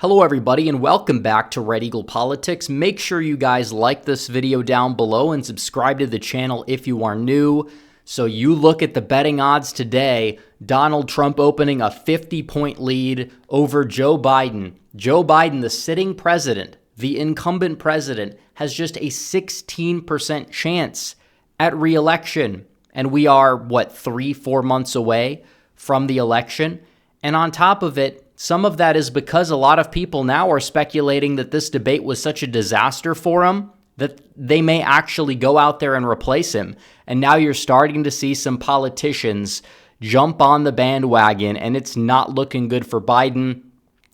Hello everybody and welcome back to Red Eagle Politics. Make sure you guys like this video down below and subscribe to the channel if you are new. So you look at the betting odds today, Donald Trump opening a 50-point lead over Joe Biden. Joe Biden, the sitting president, the incumbent president, has just a 16% chance at re-election. And we are, 3-4 months away from the election. And on top of it, some of that is because a lot of people now are speculating that this debate was such a disaster for him that they may actually go out there and replace him. And now you're starting to see some politicians jump on the bandwagon, and it's not looking good for Biden.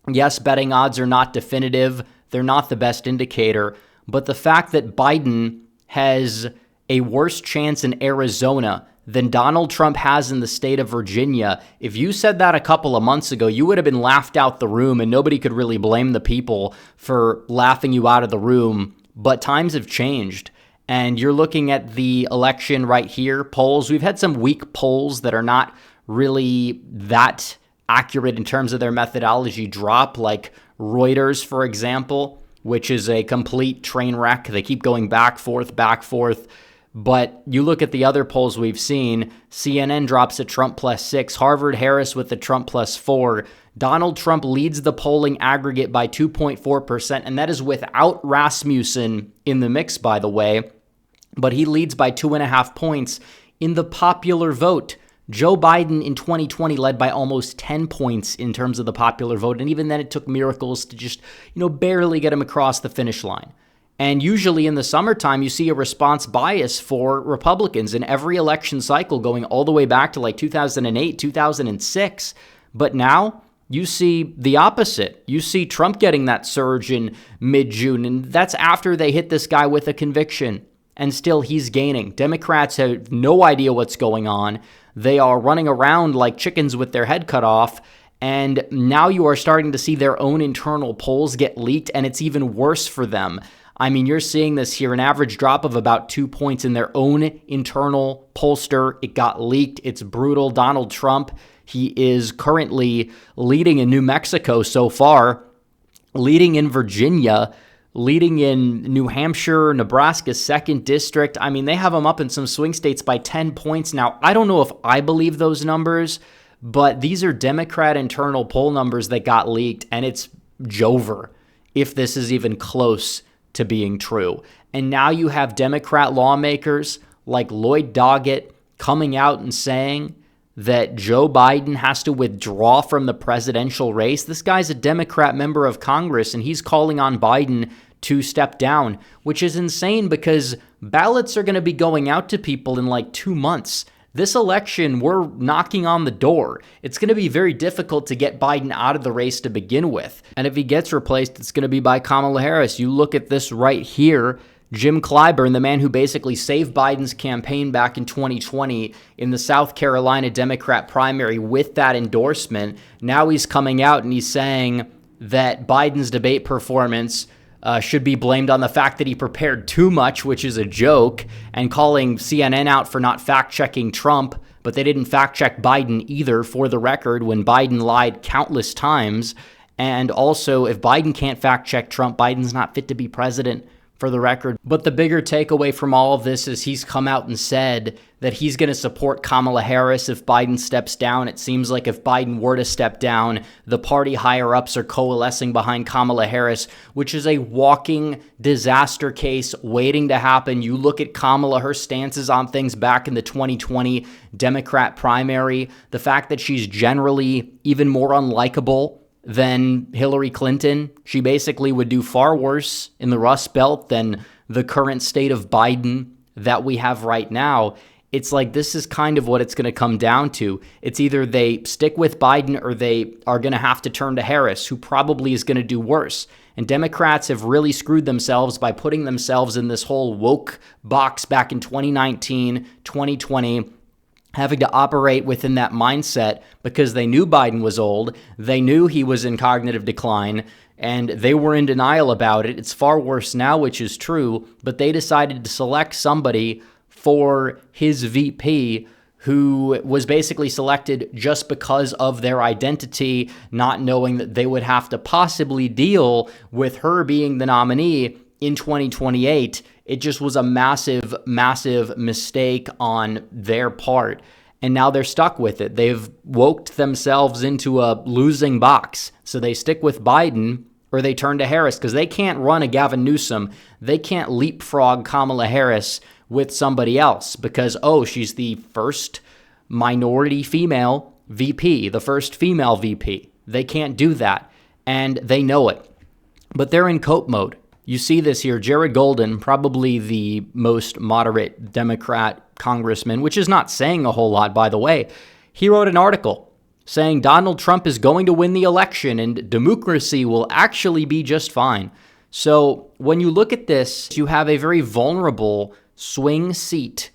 Yes, betting odds are not definitive. They're not the best indicator. But the fact that Biden has a worse chance in Arizona than Donald Trump has in the state of Virginia, if you said that a couple of months ago, you would have been laughed out the room, and nobody could really blame the people for laughing you out of the room. But times have changed, and you're looking at the election right here, polls. We've had some weak polls that are not really that accurate in terms of their methodology drop, like Reuters, for example, which is a complete train wreck. They keep going back, forth. But you look at the other polls we've seen, CNN drops at Trump +6, Harvard-Harris with the Trump +4. Donald Trump leads the polling aggregate by 2.4%, and that is without Rasmussen in the mix, by the way. But he leads by 2.5 points in the popular vote. Joe Biden in 2020 led by almost 10 points in terms of the popular vote, and even then it took miracles to just, barely get him across the finish line. And usually in the summertime, you see a response bias for Republicans in every election cycle going all the way back to like 2008, 2006. But now you see the opposite. You see Trump getting that surge in mid-June, and that's after they hit this guy with a conviction. And still he's gaining. Democrats have no idea what's going on. They are running around like chickens with their head cut off. And now you are starting to see their own internal polls get leaked, and it's even worse for them. I mean, you're seeing this here, an average drop of about 2 points in their own internal pollster. It got leaked. It's brutal. Donald Trump, he is currently leading in New Mexico so far, leading in Virginia, leading in New Hampshire, Nebraska's 2nd district. I mean, they have him up in some swing states by 10 points. Now, I don't know if I believe those numbers, but these are Democrat internal poll numbers that got leaked, and it's Jover if this is even close to being true. And now you have Democrat lawmakers like Lloyd Doggett coming out and saying that Joe Biden has to withdraw from the presidential race. This guy's a Democrat member of Congress, and he's calling on Biden to step down, which is insane because ballots are going to be going out to people in like 2 months. This election, we're knocking on the door. It's going to be very difficult to get Biden out of the race to begin with. And if he gets replaced, it's going to be by Kamala Harris. You look at this right here. Jim Clyburn, the man who basically saved Biden's campaign back in 2020 in the South Carolina Democrat primary with that endorsement, now he's coming out and he's saying that Biden's debate performance should be blamed on the fact that he prepared too much, which is a joke, and calling CNN out for not fact-checking Trump, but they didn't fact-check Biden either, for the record, when Biden lied countless times. And also, if Biden can't fact-check Trump, Biden's not fit to be president, for the record. But the bigger takeaway from all of this is he's come out and said that he's going to support Kamala Harris if Biden steps down. It seems like if Biden were to step down, the party higher-ups are coalescing behind Kamala Harris, which is a walking disaster case waiting to happen. You look at Kamala, her stances on things back in the 2020 Democrat primary, the fact that she's generally even more unlikable than Hillary Clinton. She basically would do far worse in the Rust Belt than the current state of Biden that we have right now. It's like this is kind of what it's going to come down to. It's either they stick with Biden or they are going to have to turn to Harris, who probably is going to do worse. And Democrats have really screwed themselves by putting themselves in this whole woke box back in 2019, 2020, having to operate within that mindset because they knew Biden was old, they knew he was in cognitive decline, and they were in denial about it. It's far worse now, which is true, but they decided to select somebody for his VP who was basically selected just because of their identity, not knowing that they would have to possibly deal with her being the nominee in 2028. It just was a massive, massive mistake on their part. And now they're stuck with it. They've woked themselves into a losing box. So they stick with Biden or they turn to Harris because they can't run a Gavin Newsom. They can't leapfrog Kamala Harris with somebody else because, oh, she's the first minority female VP, the first female VP. They can't do that, and they know it. But they're in cope mode. You see this here. Jared Golden, probably the most moderate Democrat congressman, which is not saying a whole lot, by the way. He wrote an article saying Donald Trump is going to win the election and democracy will actually be just fine. So when you look at this, you have a very vulnerable swing seat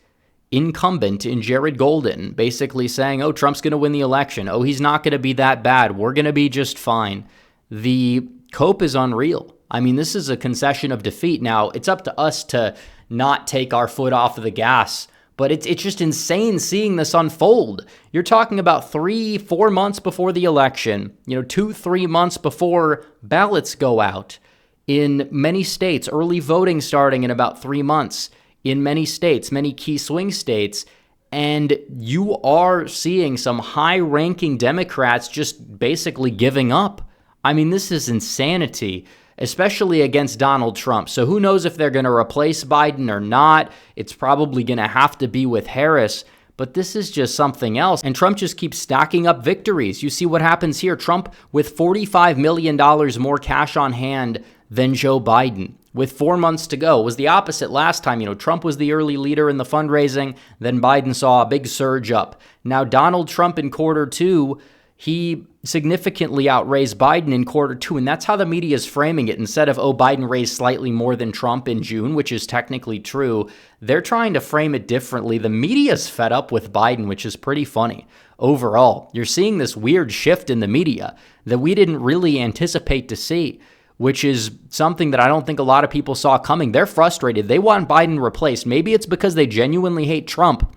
incumbent in Jared Golden, basically saying, oh, Trump's going to win the election. Oh, he's not going to be that bad. We're going to be just fine. The cope is unreal. I mean, this is a concession of defeat. Now, it's up to us to not take our foot off of the gas, but it's just insane seeing this unfold. You're talking about 3-4 months before the election, 2-3 months before ballots go out. In many states, early voting starting in about 3 months. In many states, many key swing states, and you are seeing some high-ranking Democrats just basically giving up. I mean, this is insanity, especially against Donald Trump. So who knows if they're going to replace Biden or not? It's probably going to have to be with Harris, but this is just something else. And Trump just keeps stacking up victories. You see what happens here. Trump with $45 million more cash on hand than Joe Biden. With 4 months to go. It was the opposite last time. Trump was the early leader in the fundraising. Then Biden saw a big surge up. Now, Donald Trump in Q2, he significantly outraised Biden in Q2. And that's how the media is framing it. Instead of, oh, Biden raised slightly more than Trump in June, which is technically true, they're trying to frame it differently. The media's fed up with Biden, which is pretty funny. Overall, you're seeing this weird shift in the media that we didn't really anticipate to see, which is something that I don't think a lot of people saw coming. They're frustrated. They want Biden replaced. Maybe it's because they genuinely hate Trump,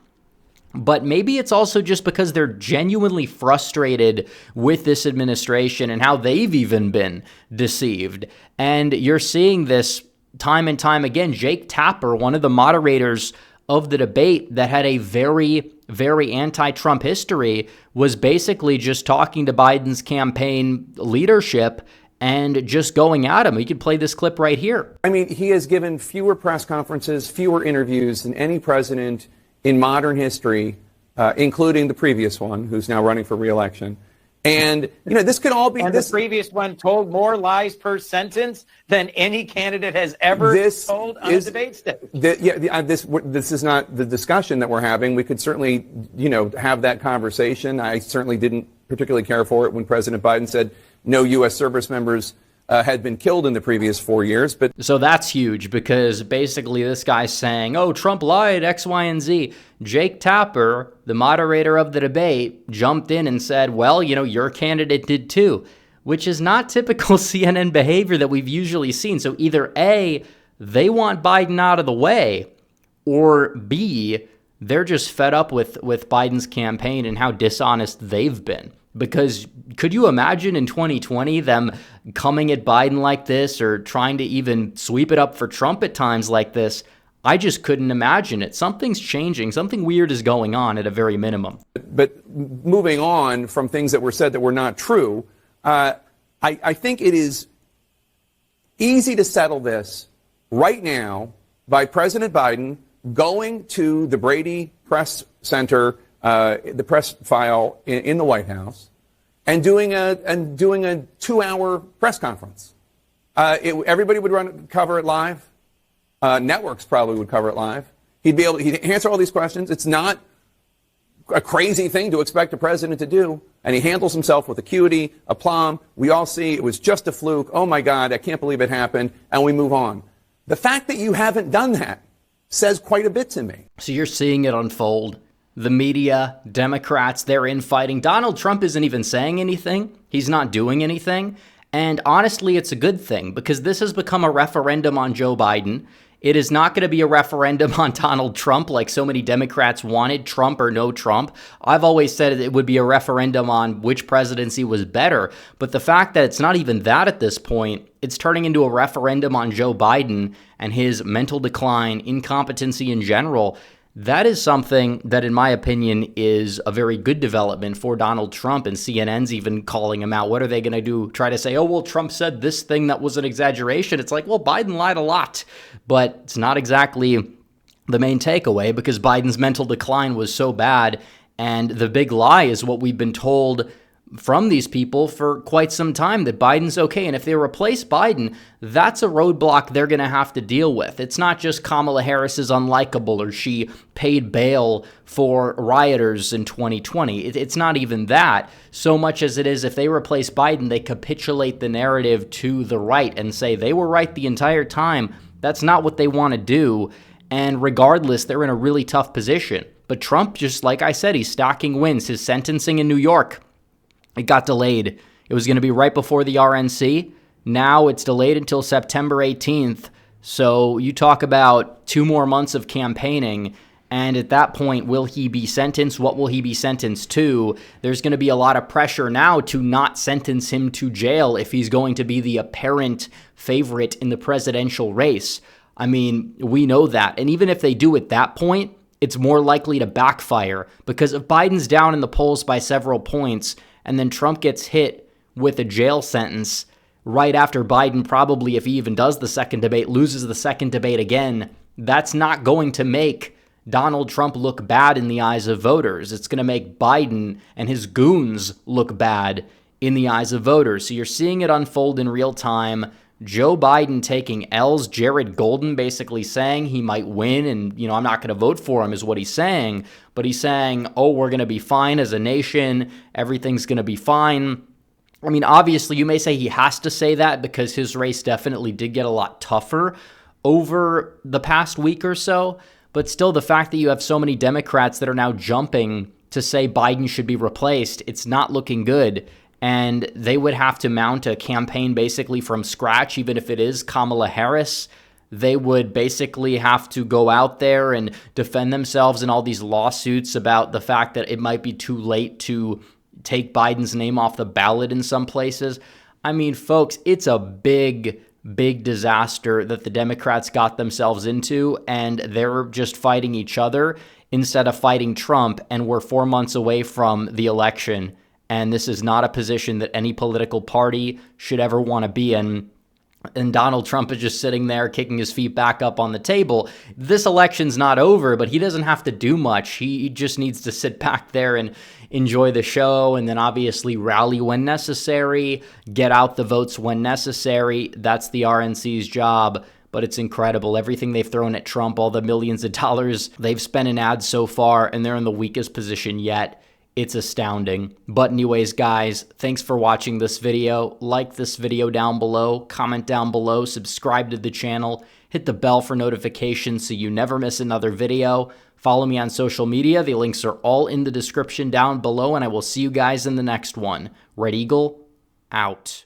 but maybe it's also just because they're genuinely frustrated with this administration and how they've even been deceived. And you're seeing this time and time again. Jake Tapper, one of the moderators of the debate that had a very, very anti-Trump history, was basically just talking to Biden's campaign leadership and just going at him. We could play this clip right here. I mean, he has given fewer press conferences, fewer interviews than any president in modern history, including the previous one, who's now running for re-election. And, this could all be... And the previous one told more lies per sentence than any candidate has ever told on a debate stage. This is not the discussion that we're having. We could certainly, have that conversation. I certainly didn't particularly care for it when President Biden said no U.S. service members had been killed in the previous 4 years. But so that's huge because basically this guy's saying, oh, Trump lied, X, Y, and Z. Jake Tapper, the moderator of the debate, jumped in and said, well, your candidate did too, which is not typical CNN behavior that we've usually seen. So either A, they want Biden out of the way, or B, they're just fed up with Biden's campaign and how dishonest they've been. Because could you imagine in 2020 them coming at Biden like this or trying to even sweep it up for Trump at times like this? I just couldn't imagine it. Something's changing. Something weird is going on at a very minimum. But moving on from things that were said that were not true, I think it is easy to settle this right now by President Biden going to the Brady Press Center, the press file in the White House, and doing a 2-hour press conference. Everybody would cover it live. Networks probably would cover it live. He'd answer all these questions. It's not a crazy thing to expect a president to do, and he handles himself with acuity, aplomb. We all see it was just a fluke. Oh my God, I can't believe it happened, and we move on. The fact that you haven't done that says quite a bit to me. So you're seeing it unfold. The media, Democrats, they're infighting. Donald Trump isn't even saying anything. He's not doing anything. And honestly, it's a good thing because this has become a referendum on Joe Biden. It is not going to be a referendum on Donald Trump like so many Democrats wanted, Trump or no Trump. I've always said it would be a referendum on which presidency was better. But the fact that it's not even that at this point, it's turning into a referendum on Joe Biden and his mental decline, incompetency in general. That is something that, in my opinion, is a very good development for Donald Trump, and CNN's even calling him out. What are they going to do? Try to say, oh, well, Trump said this thing that was an exaggeration. It's like, well, Biden lied a lot, but it's not exactly the main takeaway because Biden's mental decline was so bad, and the big lie is what we've been told from these people for quite some time, that Biden's okay. And if they replace Biden, that's a roadblock they're going to have to deal with. It's not just Kamala Harris is unlikable or she paid bail for rioters in 2020. It's not even that, so much as it is if they replace Biden, they capitulate the narrative to the right and say they were right the entire time. That's not what they want to do. And regardless, they're in a really tough position. But Trump, just like I said, he's stacking wins. His sentencing in New York, it got delayed. It was going to be right before the RNC. Now it's delayed until September 18th. So you talk about 2 more months of campaigning. And at that point, will he be sentenced? What will he be sentenced to? There's going to be a lot of pressure now to not sentence him to jail if he's going to be the apparent favorite in the presidential race. I mean, we know that. And even if they do at that point, it's more likely to backfire because if Biden's down in the polls by several points, and then Trump gets hit with a jail sentence right after Biden probably, if he even does the second debate, loses the second debate again, that's not going to make Donald Trump look bad in the eyes of voters. It's going to make Biden and his goons look bad in the eyes of voters. So you're seeing it unfold in real time. Joe Biden taking L's, Jared Golden basically saying he might win and, I'm not going to vote for him is what he's saying. But he's saying, oh, we're going to be fine as a nation. Everything's going to be fine. I mean, obviously, you may say he has to say that because his race definitely did get a lot tougher over the past week or so. But still, the fact that you have so many Democrats that are now jumping to say Biden should be replaced, it's not looking good. And they would have to mount a campaign basically from scratch, even if it is Kamala Harris. They would basically have to go out there and defend themselves in all these lawsuits about the fact that it might be too late to take Biden's name off the ballot in some places. I mean, folks, it's a big disaster that the Democrats got themselves into, and they're just fighting each other instead of fighting Trump, and we're 4 months away from the election. And this is not a position that any political party should ever want to be in. And Donald Trump is just sitting there kicking his feet back up on the table. This election's not over, but he doesn't have to do much. He just needs to sit back there and enjoy the show and then obviously rally when necessary, get out the votes when necessary. That's the RNC's job. But it's incredible. Everything they've thrown at Trump, all the millions of dollars they've spent in ads so far, and they're in the weakest position yet. It's astounding. But anyways, guys, thanks for watching this video. Like this video down below, comment down below, subscribe to the channel, hit the bell for notifications so you never miss another video. Follow me on social media. The links are all in the description down below, and I will see you guys in the next one. Red Eagle, out.